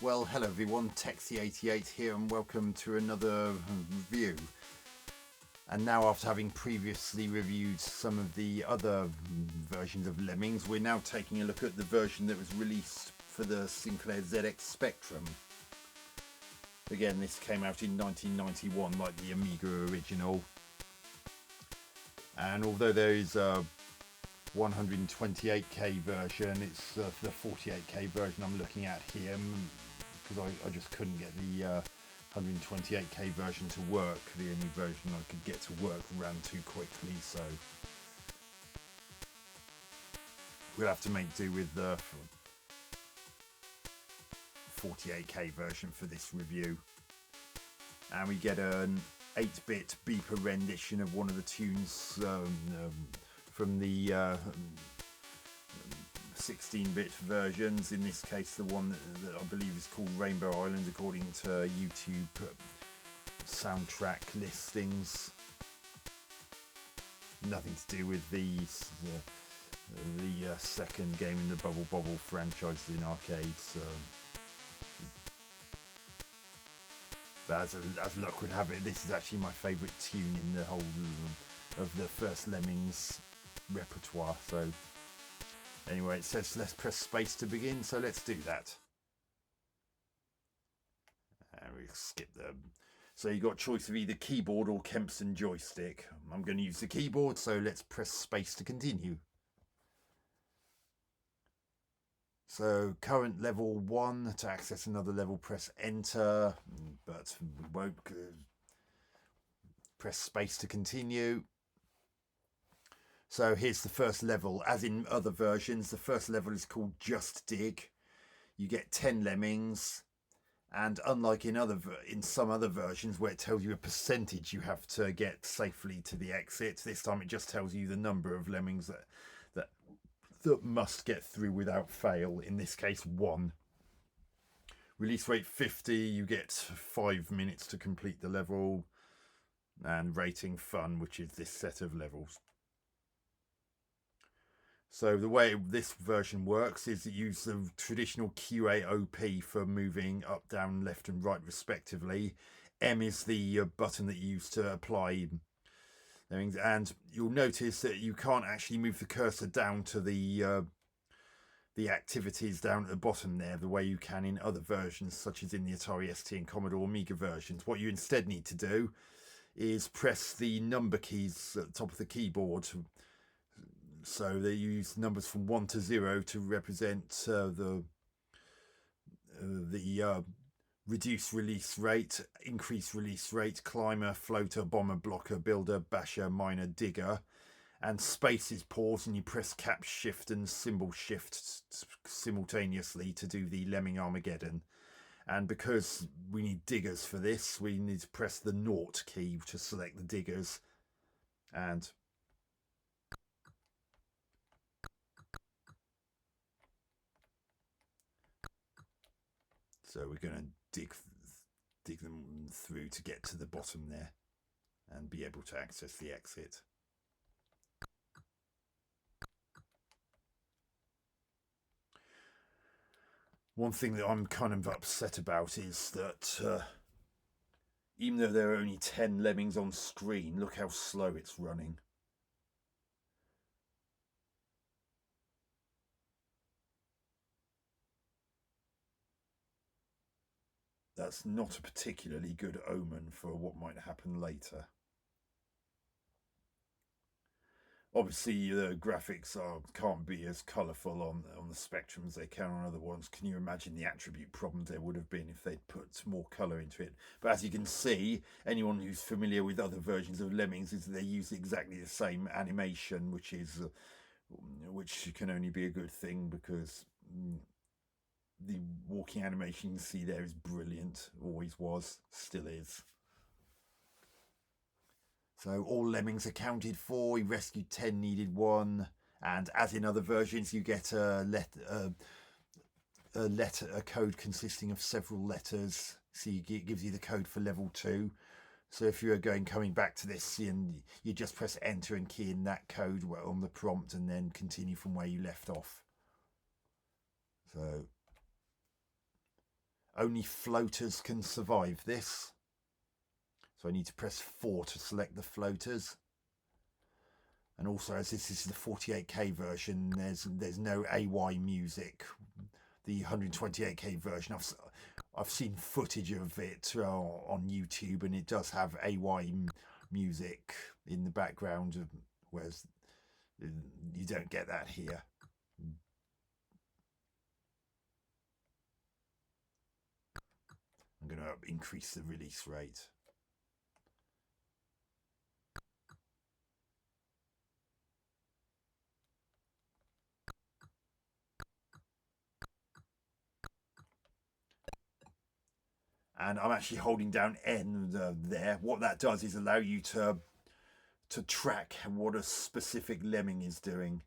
Well, hello everyone, Texie88 here and welcome to another review. And now, after having previously reviewed some of the other versions of Lemmings, we're now taking a look at the version that was released for the Sinclair ZX Spectrum. Again, this came out in 1991 like the Amiga original. And although there is a 128K version, it's the 48K version I'm looking at here, because I just couldn't get the 128K version to work. The only version I could get to work ran too quickly, so we'll have to make do with the 48K version for this review. And we get an 8-bit beeper rendition of one of the tunes from the 16-bit versions. In this case, the one that I believe is called Rainbow Island, according to YouTube soundtrack listings. Nothing to do with the second game in the Bubble Bobble franchise in arcades. But as luck would have it, this is actually my favourite tune in the whole of the first Lemmings repertoire. So anyway, it says let's press space to begin, so let's do that. And we skip them. So you got a choice of either keyboard or Kempston joystick. I'm going to use the keyboard, so let's press space to continue. So current level 1, to access another level press enter, but we won't. Press space to continue. So here's the first level. As in other versions, the first level is called Just Dig. You get 10 lemmings, and unlike in some other versions where it tells you a percentage you have to get safely to the exit, this time it just tells you the number of lemmings that must get through without fail. In this case, 1. Release rate 50. You get 5 minutes to complete the level, and rating fun, which is this set of levels. So the way this version works is it uses the traditional QAOP for moving up, down, left and right respectively. M is the button that you use to apply things, and you'll notice that you can't actually move the cursor down to the activities down at the bottom there the way you can in other versions, such as in the Atari ST and Commodore Amiga versions. What you instead need to do is press the number keys at the top of the keyboard. So they use numbers from 1 to 0 to represent the reduce release rate, increase release rate, climber, floater, bomber, blocker, builder, basher, miner, digger. And space is pause, and you press cap shift and symbol shift simultaneously to do the Lemming Armageddon. And because we need diggers for this, we need to press the 0 key to select the diggers. And so we're going to dig them through to get to the bottom there and be able to access the exit. One thing that I'm kind of upset about is that even though there are only 10 lemmings on screen, look how slow it's running. That's not a particularly good omen for what might happen later. Obviously, the graphics can't be as colourful on the Spectrum as they can on other ones. Can you imagine the attribute problems there would have been if they'd put more colour into it? But as you can see, anyone who's familiar with other versions of Lemmings is they use exactly the same animation, which can only be a good thing, because the walking animation you see there is brilliant. Always was, still is. So all lemmings accounted for. We rescued 10, needed 1, and as in other versions, you get a code consisting of several letters. So it gives you the code for level 2. So if you're coming back to this, and you just press enter and key in that code on the prompt, and then continue from where you left off. So Only floaters can survive this. So I need to press 4 to select the floaters. And also, as this is the 48K version, there's no AY music. The 128K version, I've seen footage of it on YouTube, and it does have AY music in the background, whereas you don't get that here. I'm going to increase the release rate. And I'm actually holding down N there. What that does is allow you to track what a specific lemming is doing.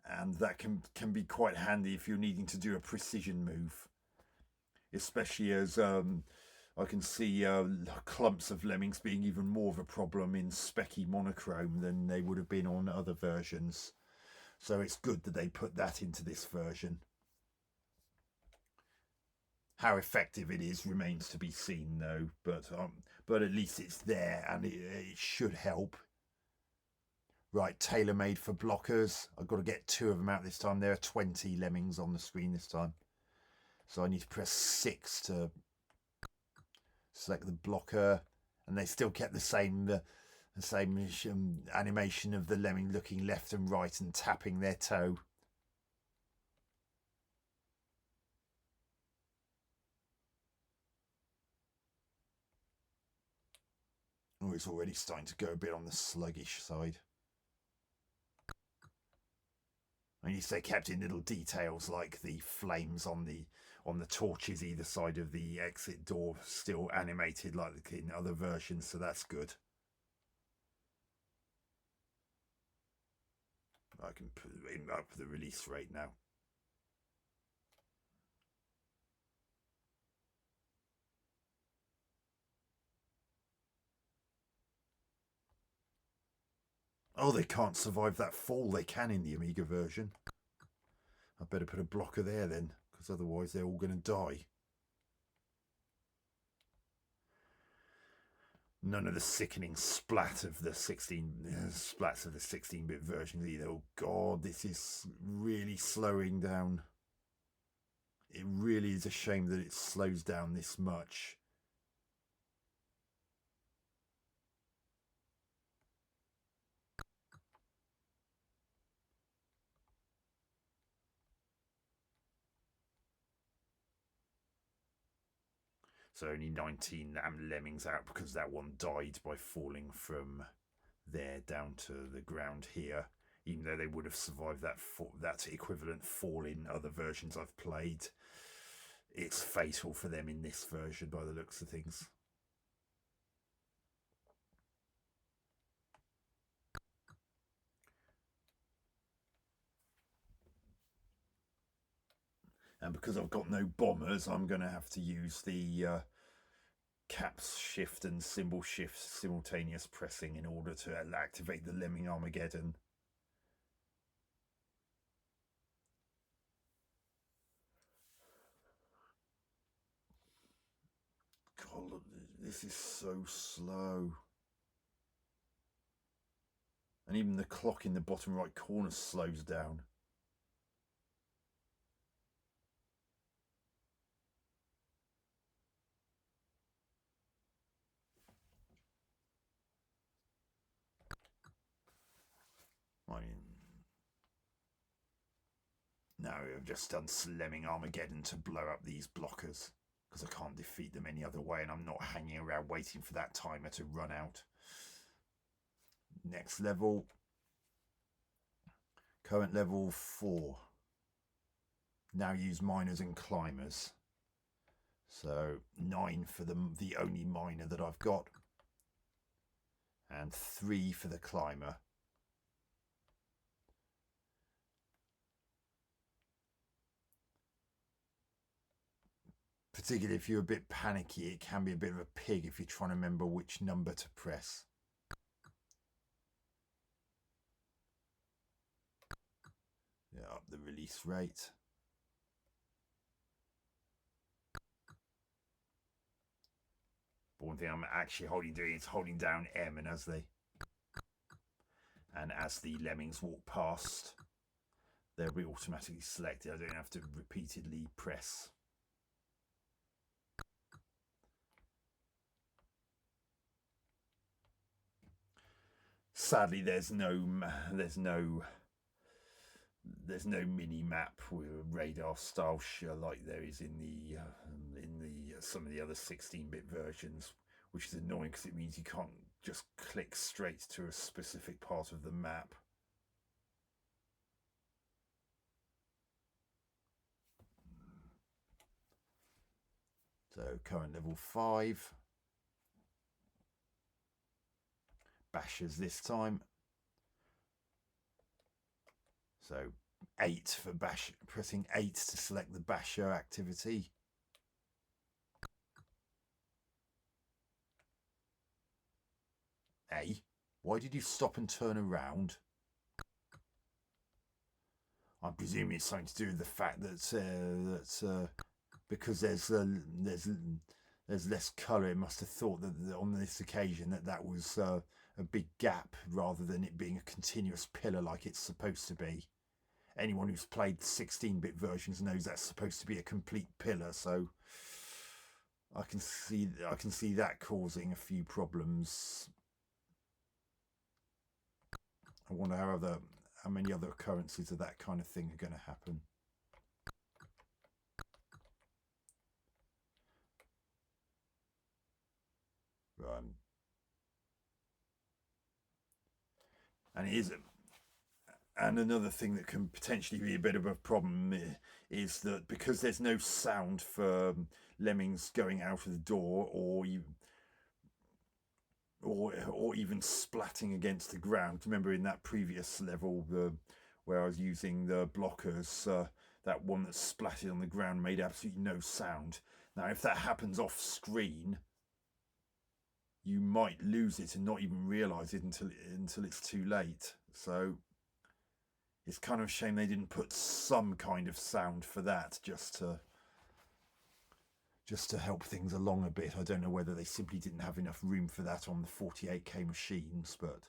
And that can be quite handy if you're needing to do a precision move. Especially as I can see clumps of lemmings being even more of a problem in specky monochrome than they would have been on other versions. So it's good that they put that into this version. How effective it is remains to be seen, though. But at least it's there, and it should help. Right, tailor-made for blockers. I've got to get 2 of them out this time. There are 20 lemmings on the screen this time, so I need to press 6 to select the blocker, and they still kept the same animation of the lemming looking left and right and tapping their toe. Oh, it's already starting to go a bit on the sluggish side. I mean, they kept in little details like the flames on the torches either side of the exit door still animated like in other versions, so that's good. I can put up the release rate now. Oh, they can't survive that fall. They can in the Amiga version. I better put a blocker there then, because otherwise they're all going to die. None of the sickening splats of the 16-bit versions either. Oh God, this is really slowing down. It really is a shame that it slows down this much. So only 19 lemmings out because that one died by falling from there down to the ground here. Even though they would have survived that equivalent fall in other versions I've played, it's fatal for them in this version by the looks of things. And because I've got no bombers, I'm going to have to use the caps shift and symbol shift simultaneous pressing in order to activate the Lemming Armageddon. God, this is so slow. And even the clock in the bottom right corner slows down. I mean, now I've just done Lemming Armageddon to blow up these blockers because I can't defeat them any other way, and I'm not hanging around waiting for that timer to run out. Next level. Current level 4. Now use miners and climbers. So 9 for the only miner that I've got, and 3 for the climber. Particularly if you're a bit panicky, it can be a bit of a pig if you're trying to remember which number to press. Yeah, up the release rate. But one thing I'm actually doing is holding down M, and as the lemmings walk past, they'll be automatically selected. I don't have to repeatedly press. Sadly, there's no mini map with a radar style like there is in the some of the other 16-bit versions, which is annoying because it means you can't just click straight to a specific part of the map. So current level 5. Bashers this time. So 8 for bash, pressing 8 to select the basher activity. A, why did you stop and turn around? I'm presuming it's something to do with the fact that because there's less colour, it must have thought that on this occasion that was a big gap rather than it being a continuous pillar like it's supposed to be. Anyone who's played 16-bit versions knows that's supposed to be a complete pillar, so I can see that causing a few problems. I wonder how many other occurrences of that kind of thing are going to happen. And it is, and another thing that can potentially be a bit of a problem is that because there's no sound for lemmings going out of the door or even splatting against the ground. Remember in that previous level where I was using the blockers, that one that splatted on the ground made absolutely no sound. Now, if that happens off screen, you might lose it and not even realise it until it's too late. So it's kind of a shame they didn't put some kind of sound for that, just to help things along a bit. I don't know whether they simply didn't have enough room for that on the 48K machines, but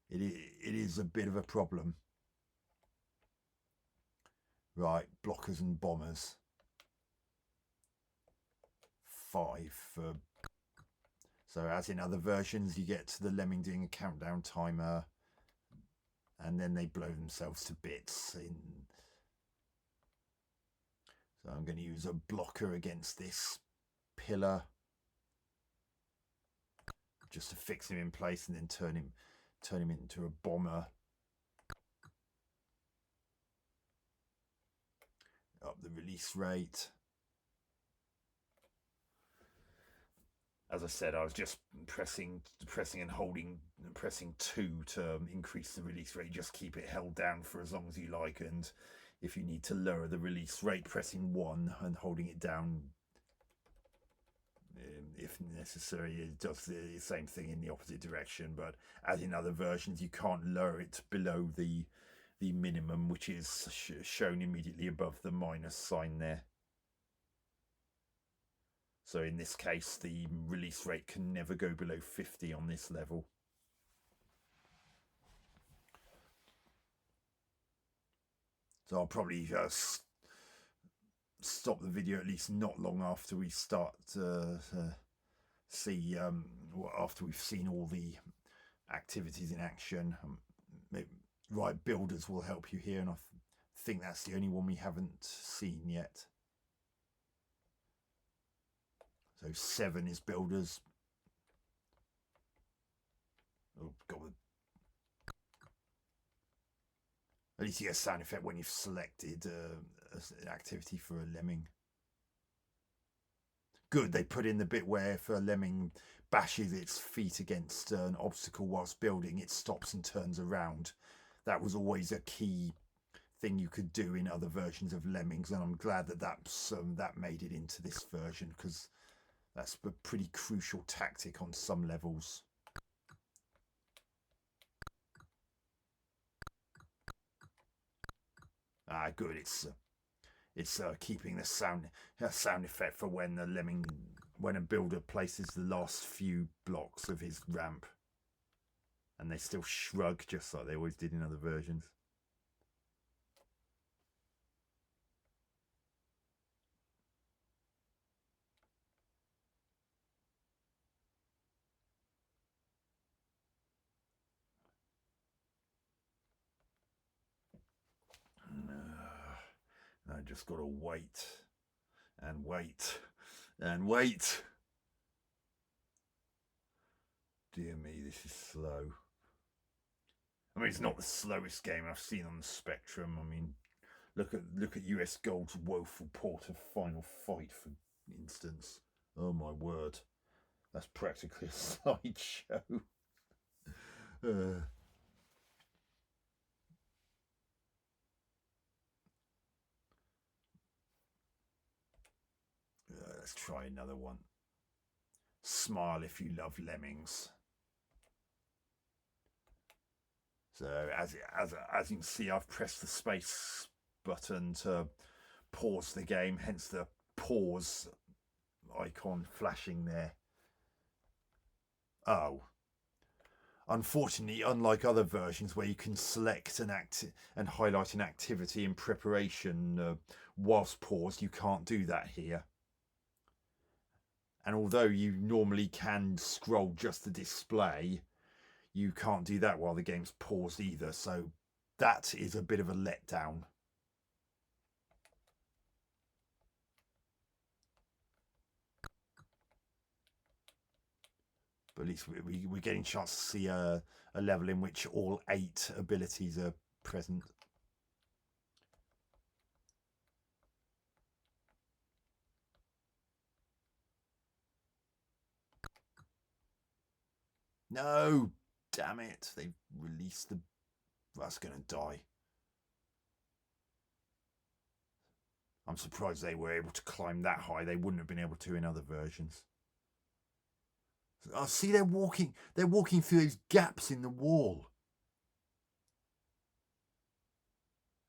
it is a bit of a problem. Right, blockers and bombers. 5 for... So as in other versions, you get to the lemming doing a countdown timer, and then they blow themselves to bits. So I'm going to use a blocker against this pillar, just to fix him in place, and then turn him into a bomber. Up the release rate. As I said, I was just pressing and holding, pressing 2 to increase the release rate. Just keep it held down for as long as you like, and if you need to lower the release rate, pressing 1 and holding it down if necessary. It does the same thing in the opposite direction, but as in other versions, you can't lower it below the minimum, which is shown immediately above the minus sign there. So in this case, the release rate can never go below 50 on this level. So I'll probably stop the video at least not long after we start to see, after we've seen all the activities in action. Right, builders will help you here, and I think that's the only one we haven't seen yet. So 7 is builders. Oh God. At least you get a sound effect when you've selected an activity for a lemming. Good, they put in the bit where if a lemming bashes its feet against an obstacle whilst building, it stops and turns around. That was always a key thing you could do in other versions of Lemmings, and I'm glad that that made it into this version, because that's a pretty crucial tactic on some levels. Good. It's keeping the sound effect for when the lemming when a builder places the last few blocks of his ramp, and they still shrug just like they always did in other versions. I just got to wait and wait and wait. Dear me, this is slow. I mean, it's not the slowest game I've seen on the Spectrum. I mean, look at US Gold's woeful port of Final Fight, for instance. Oh my word, that's practically a slideshow. Let's try another one. Smile if you love Lemmings. So as you can see, I've pressed the space button to pause the game, hence the pause icon flashing there. Oh, unfortunately, unlike other versions where you can select and highlight an activity in preparation whilst paused, you can't do that here. And although you normally can scroll just the display, you can't do that while the game's paused either. So that is a bit of a letdown. But at least we're getting a chance to see a level in which all 8 abilities are present. No, damn it! They've released the. That's going to die. I'm surprised they were able to climb that high. They wouldn't have been able to in other versions. Oh, see, they're walking through those gaps in the wall.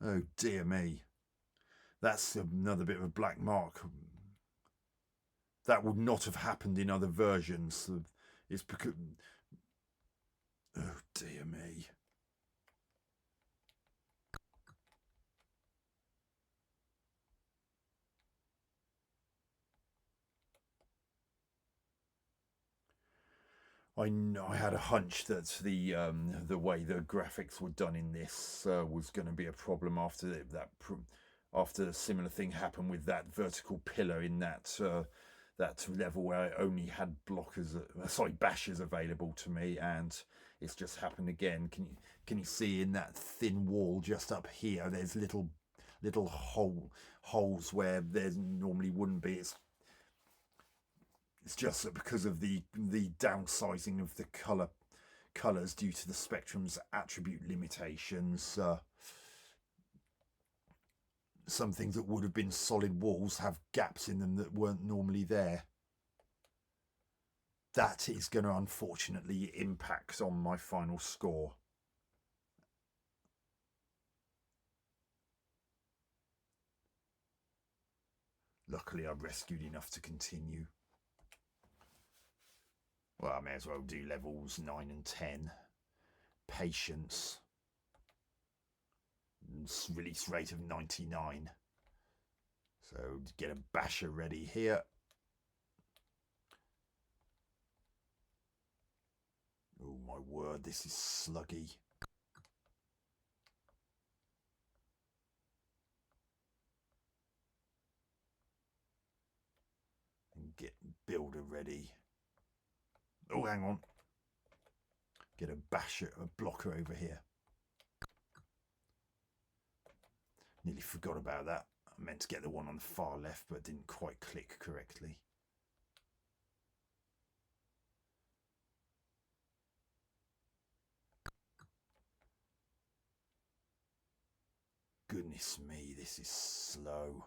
Oh dear me. That's another bit of a black mark. That would not have happened in other versions. It's because. Oh dear me. I had a hunch that the way the graphics were done in this was going to be a problem after after a similar thing happened with that vertical pillar in that level where I only had bashers available to me, and it's just happened again. Can you see in that thin wall just up here? There's little holes where there normally wouldn't be. It's just that because of the downsizing of the colors due to the Spectrum's attribute limitations, some things that would have been solid walls have gaps in them that weren't normally there. That is going to unfortunately impact on my final score. Luckily, I've rescued enough to continue. Well, I may as well do levels 9 and 10. Patience. Release rate of 99. So get a basher ready here. Oh my word, this is sluggy. And get builder ready. Oh, hang on. Get a blocker over here. Nearly forgot about that. I meant to get the one on the far left, but didn't quite click correctly. Goodness me, this is slow.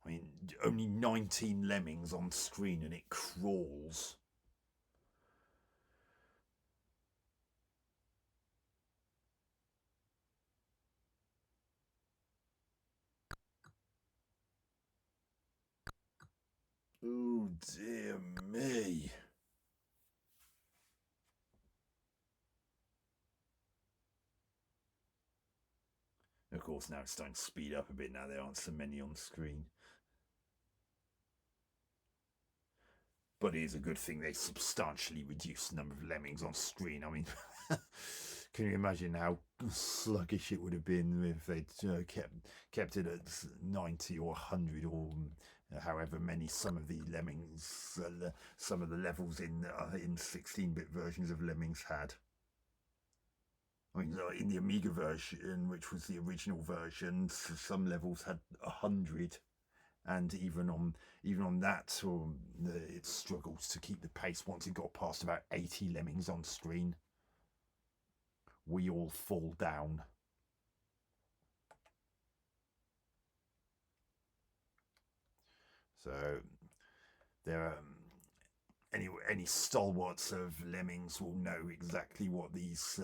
I mean, only 19 lemmings on screen and it crawls. Oh dear me. Of course, now it's starting to speed up a bit now there aren't so many on screen. But it is a good thing they substantially reduced the number of lemmings on screen. I mean, can you imagine how sluggish it would have been if they'd kept it at 90 or 100 or however many some of the lemmings, some of the levels in 16-bit versions of Lemmings had. I mean, in the Amiga version, which was the original version, some levels had 100, and even on that, it struggles to keep the pace once it got past about 80 lemmings on screen. We all fall down. So there are any stalwarts of Lemmings will know exactly what these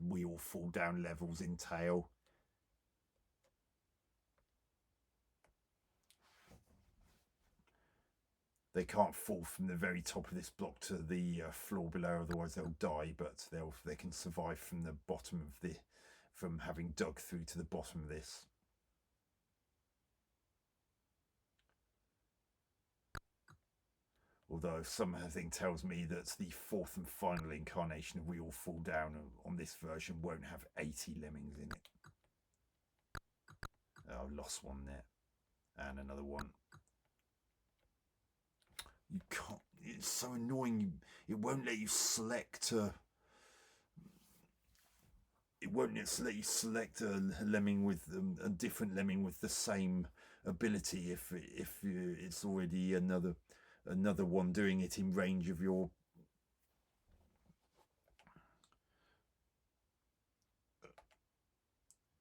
we all fall down levels entail. They can't fall from the very top of this block to the floor below, otherwise they'll die. But they can survive from the bottom of from having dug through to the bottom of this. Although something tells me that the fourth and final incarnation of We All Fall Down on this version won't have 80 lemmings in it. Oh, I lost one there, and another one. You can't. It's so annoying. It won't let you select. It won't let you select a lemming with a different lemming with the same ability if it's already another one doing it in range of your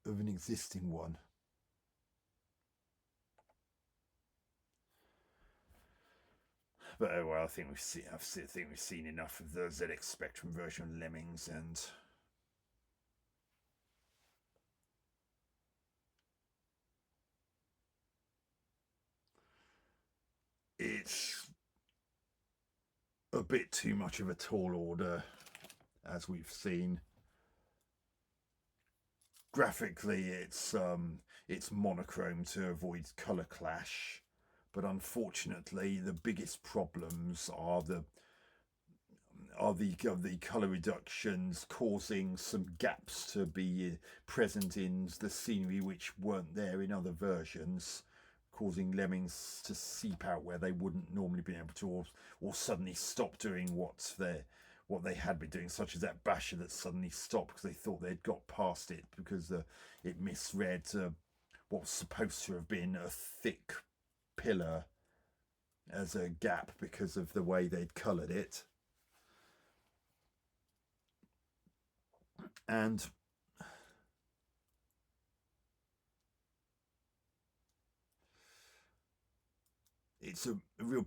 of an existing one. But well, I think we've seen enough of the ZX Spectrum version of Lemmings, and it's a bit too much of a tall order, as we've seen. Graphically, it's monochrome to avoid color clash, but unfortunately, the biggest problems are the color reductions, causing some gaps to be present in the scenery which weren't there in other versions, causing lemmings to seep out where they wouldn't normally be able to, or suddenly stop doing what they had been doing, such as that basher that suddenly stopped because they thought they'd got past it because it misread what was supposed to have been a thick pillar as a gap because of the way they'd coloured it. And it's a real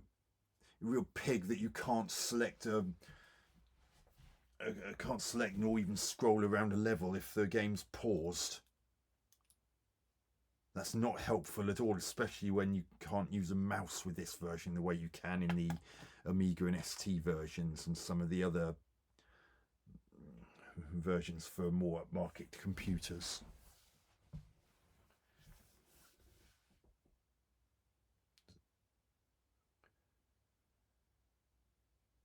pig that you can't select can't select nor even scroll around a level if the game's paused. That's not helpful at all, especially when you can't use a mouse with this version the way you can in the Amiga and ST versions and some of the other versions for more upmarket computers.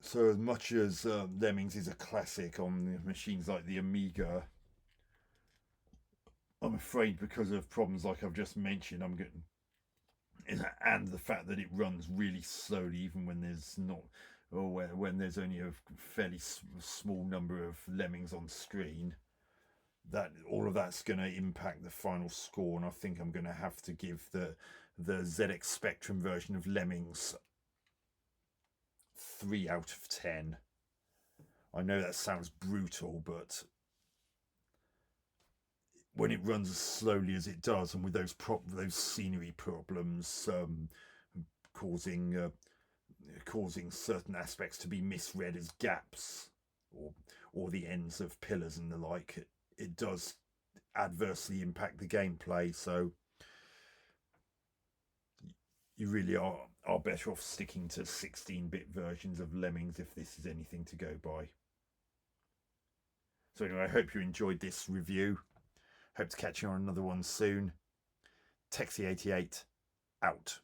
So as much as Lemmings is a classic on machines like the Amiga, I'm afraid because of problems like I've just mentioned, and the fact that it runs really slowly, even when there's not, or when there's only a fairly small number of lemmings on screen, that all of that's going to impact the final score. And I think I'm going to have to give the ZX Spectrum version of Lemmings 3 out of 10. I know that sounds brutal, but when it runs as slowly as it does, and with those scenery problems causing certain aspects to be misread as gaps or the ends of pillars and the like, it does adversely impact the gameplay. So you really are are better off sticking to 16-bit versions of Lemmings if this is anything to go by. So anyway, I hope you enjoyed this review. Hope to catch you on another one soon. Texie88 out.